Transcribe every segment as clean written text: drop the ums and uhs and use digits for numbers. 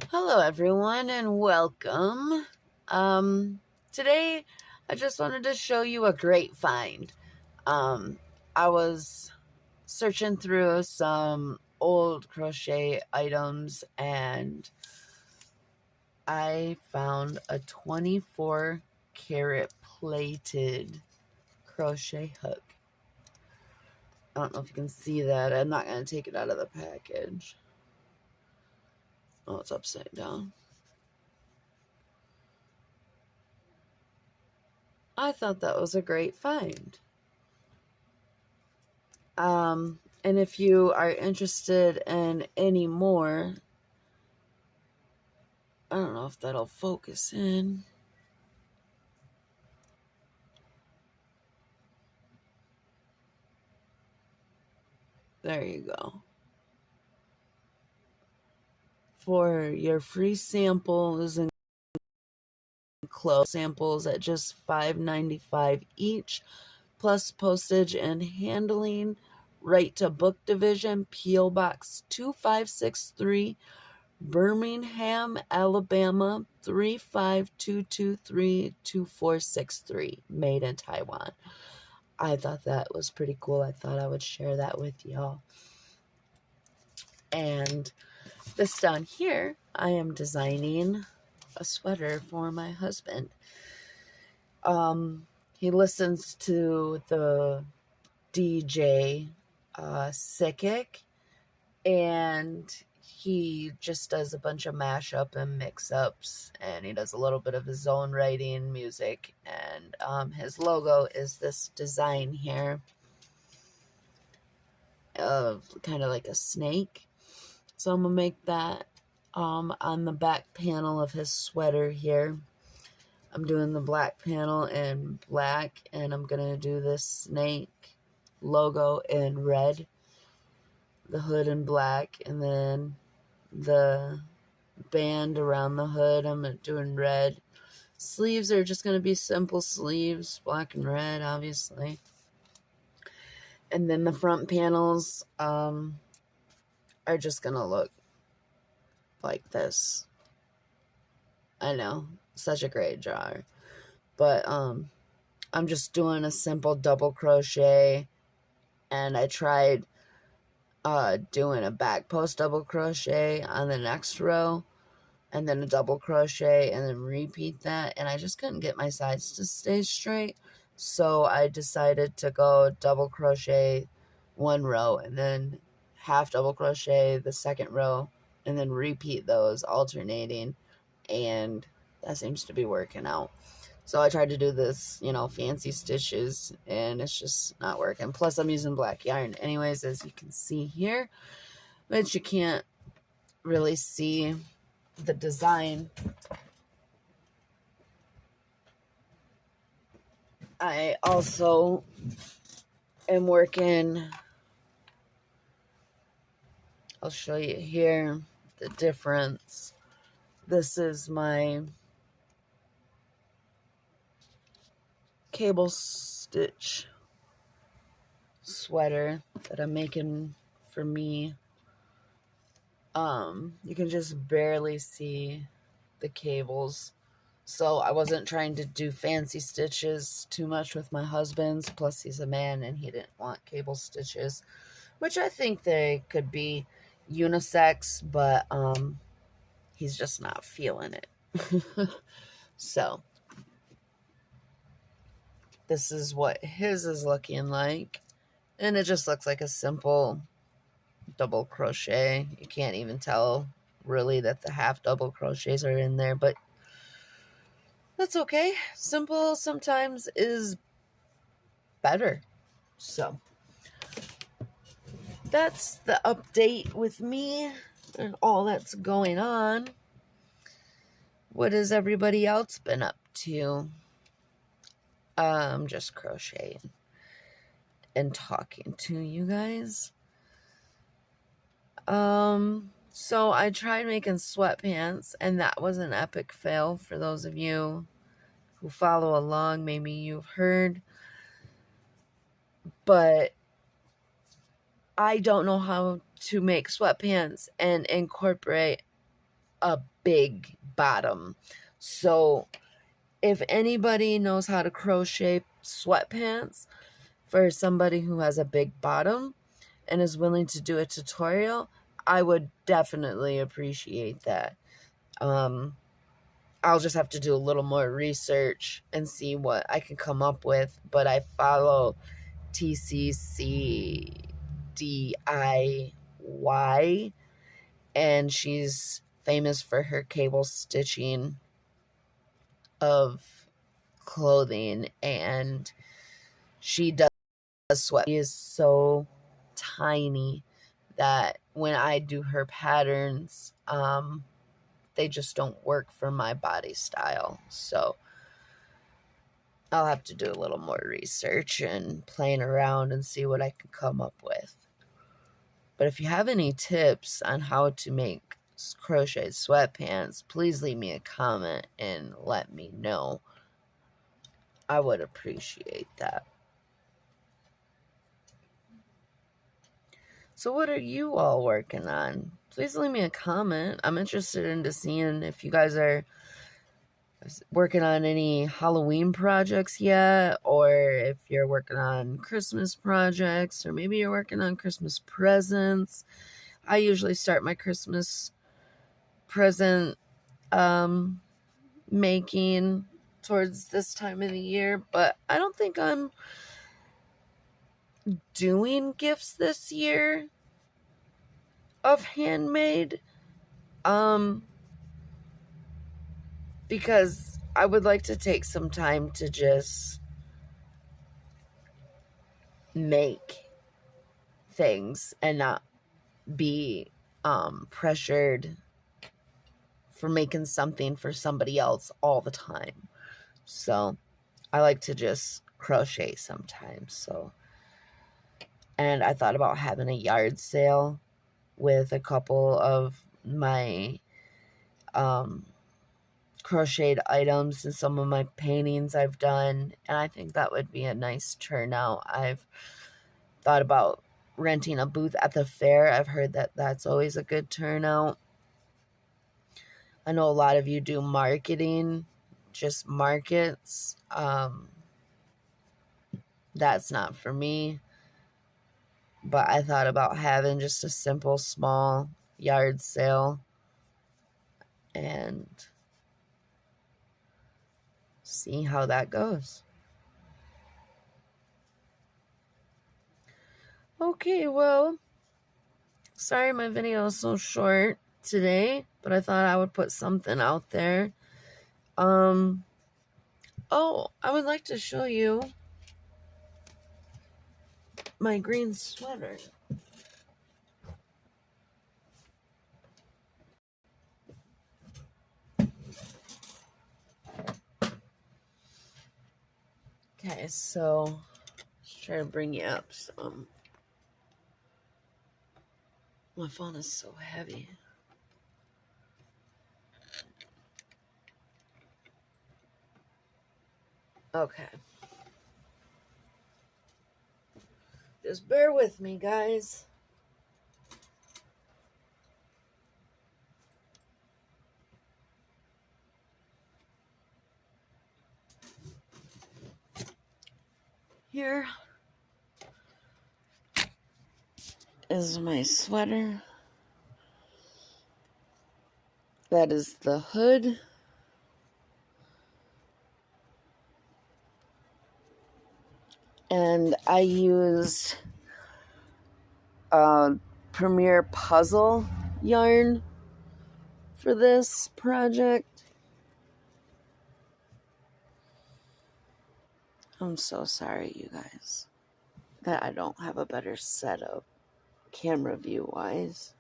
Hello everyone and welcome. Today I just wanted to show you a great find. I was searching through some old crochet items and I found a 24 karat plated crochet hook. I don't know if you can see that. I'm not going to take it out of the package. Oh, it's upside down. I thought that was a great find. And if you are interested in any more, I don't know if that'll focus in. There you go. For your free samples and clothes samples at just $5.95 each, plus postage and handling, right to Book Division, P.O. Box 2563, Birmingham, Alabama 35223-2463, made in Taiwan. I thought that was pretty cool. I thought I would share that with y'all. And this down here, I am designing a sweater for my husband. He listens to the DJ Sickick, and he just does a bunch of mashup and mix-ups, and he does a little bit of his own writing music, and his logo is this design here of kind of like a snake. So I'm gonna make that on the back panel of his sweater here. I'm doing the black panel in black, and I'm gonna do this snake logo in red, the hood in black, and then the band around the hood I'm doing red. Sleeves are just going to be simple sleeves, black and red, obviously. And then the front panels are just going to look like this. I know, such a great jar. But I'm just doing a simple double crochet, and I tried doing a back post double crochet on the next row, and then a double crochet, and then repeat that, and I just couldn't get my sides to stay straight, so I decided to go double crochet one row, and then half double crochet the second row, and then repeat those alternating, and that seems to be working out. So I tried to do this, fancy stitches, and it's just not working. Plus, I'm using black yarn anyways, as you can see here, but you can't really see the design. I also am working, I'll show you here the difference. This is my cable stitch sweater that I'm making for me. You can just barely see the cables. So I wasn't trying to do fancy stitches too much with my husband's. Plus, he's a man and he didn't want cable stitches, which I think they could be unisex, but he's just not feeling it. So this is what his is looking like, and it just looks like a simple double crochet. You can't even tell really that the half double crochets are in there, but that's okay. Simple sometimes is better. So that's the update with me and all that's going on. What has everybody else been up to? I'm just crocheting and talking to you guys. So I tried making sweatpants, and that was an epic fail. For those of you who follow along, maybe you've heard, but I don't know how to make sweatpants and incorporate a big bottom. So if anybody knows how to crochet sweatpants for somebody who has a big bottom and is willing to do a tutorial, I would definitely appreciate that. I'll just have to do a little more research and see what I can come up with. But I follow TCC DIY, and she's famous for her cable stitching of clothing, and she does sweat. She is so tiny that when I do her patterns, they just don't work for my body style. So I'll have to do a little more research and playing around and see what I can come up with. But if you have any tips on how to make crocheted sweatpants, please leave me a comment and let me know. I would appreciate that. So what are you all working on? Please leave me a comment. I'm interested in seeing if you guys are working on any Halloween projects yet, or if you're working on Christmas projects, or maybe you're working on Christmas presents. I usually start my Christmas present making towards this time of the year, but I don't think I'm doing gifts this year of handmade, because I would like to take some time to just make things and not be pressured for making something for somebody else all the time. So I like to just crochet sometimes. So, and I thought about having a yard sale with a couple of my crocheted items and some of my paintings I've done, and I think that would be a nice turnout. I've thought about renting a booth at the fair. I've heard that that's always a good turnout. I know a lot of you do marketing, just markets. That's not for me, but I thought about having just a simple small yard sale and see how that goes. Okay, well, sorry my video is so short today, but I thought I would put something out there. Oh, I would like to show you my green sweater. Okay, so let's try to bring you up some. My phone is so heavy. Okay. Just bear with me, guys. Here is my sweater. That is the hood. And I used Premier Puzzle yarn for this project. I'm so sorry, you guys, that I don't have a better setup camera view wise.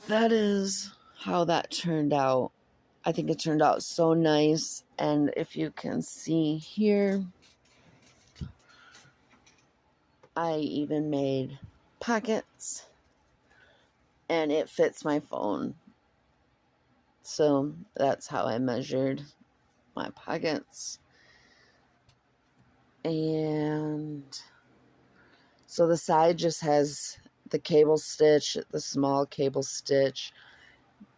That is how that turned out. I think it turned out so nice. And if you can see here, I even made pockets and it fits my phone. So that's how I measured my pockets. And So the side just has the cable stitch, the small cable stitch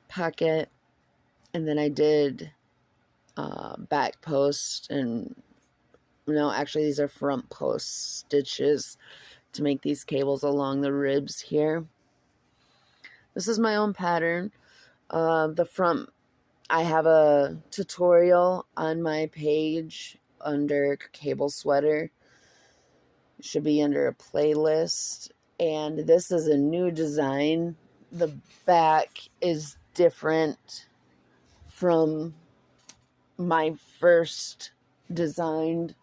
pocket, and then I did back post, and no, actually these are front post stitches to make these cables along the ribs here. This is my own pattern. The front, I have a tutorial on my page under cable sweater. It should be under a playlist. And this is a new design. The back is different from my first designed.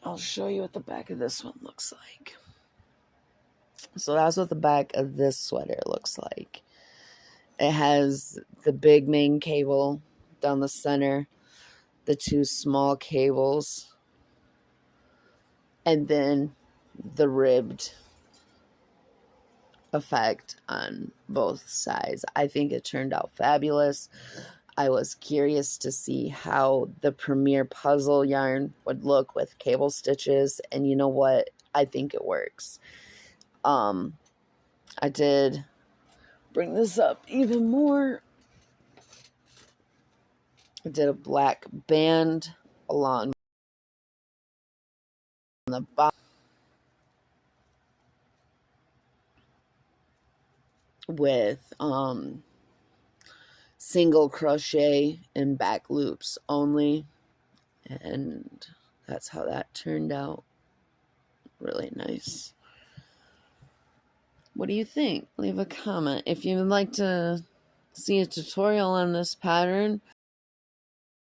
I'll show you what the back of this one looks like. So that's what the back of this sweater looks like. It has the big main cable down the center, the two small cables, and then the ribbed effect on both sides. I think it turned out fabulous. I was curious to see how the Premier puzzle yarn would look with cable stitches, and you know what? I think it works. I did bring this up even more. I did a black band along the bottom with single crochet and back loops only, and that's how that turned out. Really nice. What do you think? Leave a comment. If you would like to see a tutorial on this pattern,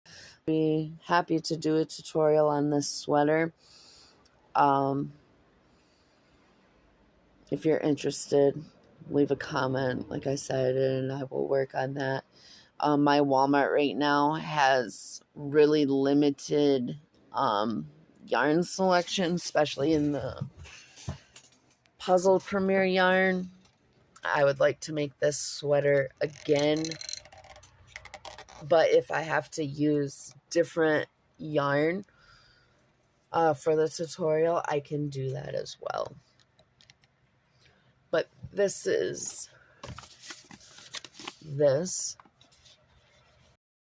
I'd be happy to do a tutorial on this sweater. If you're interested, leave a comment, like I said, and I will work on that. My Walmart right now has really limited yarn selection, especially in the Puzzle Premier yarn. I would like to make this sweater again, but if I have to use different yarn for the tutorial, I can do that as well. But this is this.